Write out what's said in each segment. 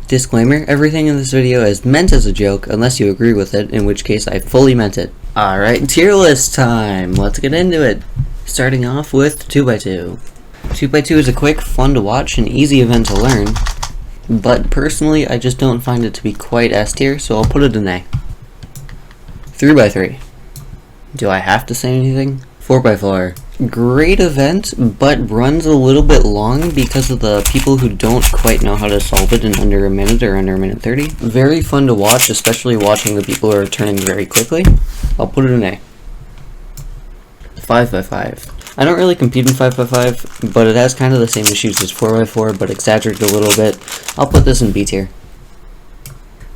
Disclaimer, everything in this video is meant as a joke unless you agree with it, in which case I fully meant it. Alright, tier list time! Let's get into it! Starting off with 2x2. 2x2 is a quick, fun to watch, and easy event to learn, but personally I just don't find it to be quite S tier, so I'll put it in A. 3x3. Do I have to say anything? 4x4. Great event, but runs a little bit long because of the people who don't quite know how to solve it in under a minute or under a minute 30. Very fun to watch, especially watching the people who are turning very quickly. I'll put it in A. 5x5. I don't really compete in 5x5, but it has kind of the same issues as 4x4, but exaggerated a little bit. I'll put this in B tier.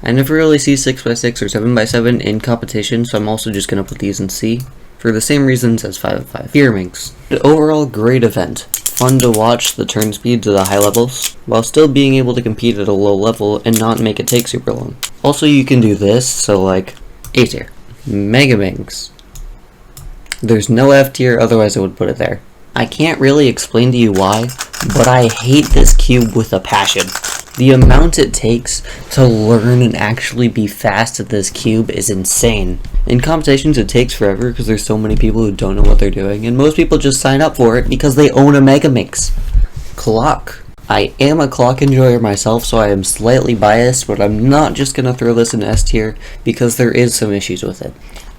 I never really see 6x6 or 7x7 in competition, so I'm also just going to put these in C, for the same reasons as 5x5. Pyraminx. The overall great event. Fun to watch the turn speeds at the high levels, while still being able to compete at a low level and not make it take super long. Also, you can do this, so like, A tier. Megaminx. There's no F tier, otherwise I would put it there. I can't really explain to you why, but I hate this cube with a passion. The amount it takes to learn and actually be fast at this cube is insane. In competitions it takes forever because there's so many people who don't know what they're doing, and most people just sign up for it because they own a Megaminx. Clock. I am a clock enjoyer myself, so I am slightly biased, but I'm not just going to throw this in S tier because there is some issues with it.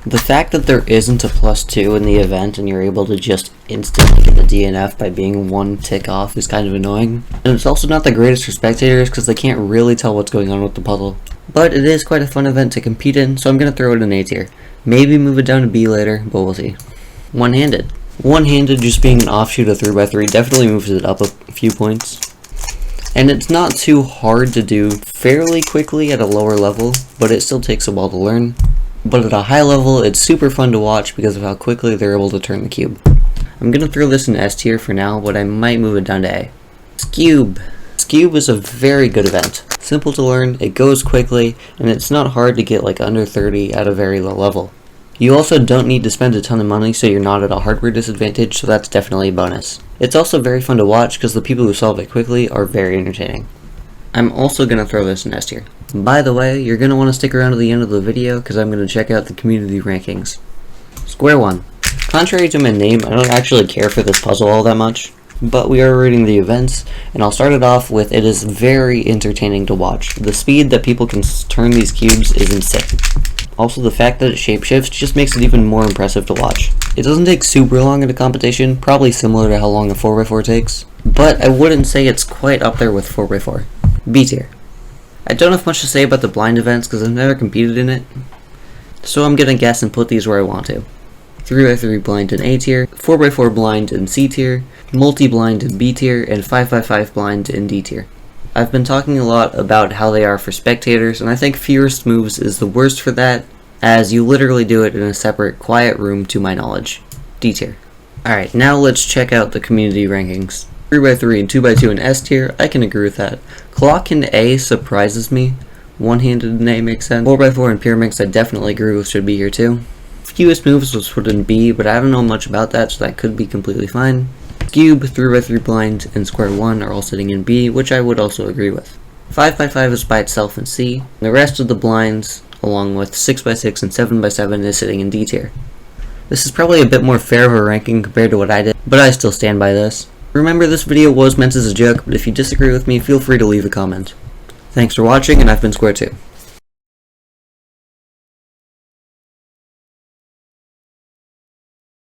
The fact that there isn't a +2 in the event and you're able to just instantly get the DNF by being one tick off is kind of annoying. And it's also not the greatest for spectators because they can't really tell what's going on with the puzzle. But it is quite a fun event to compete in, so I'm going to throw it in A tier. Maybe move it down to B later, but we'll see. One-handed. One-handed just being an offshoot of 3x3 definitely moves it up a few points. And it's not too hard to do fairly quickly at a lower level, but it still takes a while to learn. But at a high level, it's super fun to watch because of how quickly they're able to turn the cube. I'm going to throw this in S tier for now, but I might move it down to A. Skewb. Skewb is a very good event. Simple to learn, it goes quickly, and it's not hard to get like under 30 at a very low level. You also don't need to spend a ton of money, so you're not at a hardware disadvantage, so that's definitely a bonus. It's also very fun to watch because the people who solve it quickly are very entertaining. I'm also going to throw this in S tier. By the way, you're going to want to stick around to the end of the video because I'm going to check out the community rankings. Square one. Contrary to my name, I don't actually care for this puzzle all that much, but we are reading the events, and I'll start it off with it is very entertaining to watch. The speed that people can turn these cubes is insane. Also, the fact that it shapeshifts just makes it even more impressive to watch. It doesn't take super long in a competition, probably similar to how long a 4x4 takes, but I wouldn't say it's quite up there with 4x4. B tier. I don't have much to say about the blind events because I've never competed in it, so I'm gonna guess and put these where I want to. 3x3 blind in A tier, 4x4 blind in C tier, multi-blind in B tier, and 5x5 blind in D tier. I've been talking a lot about how they are for spectators, and I think Fewest Moves is the worst for that, as you literally do it in a separate, quiet room to my knowledge. D tier. Alright, now let's check out the community rankings. 3x3 and 2x2 in S tier, I can agree with that. Clock in A surprises me. One-handed in A makes sense. 4x4 and Pyraminx I definitely agree with should be here too. Fewest Moves was put in B, but I don't know much about that, so that could be completely fine. Cube, 3x3 blind, and Square 1 are all sitting in B, which I would also agree with. 5x5 is by itself in C. The rest of the blinds, along with 6x6 and 7x7, is sitting in D tier. This is probably a bit more fair of a ranking compared to what I did, but I still stand by this. Remember, this video was meant as a joke, but if you disagree with me, feel free to leave a comment. Thanks for watching, and I've been Square 2.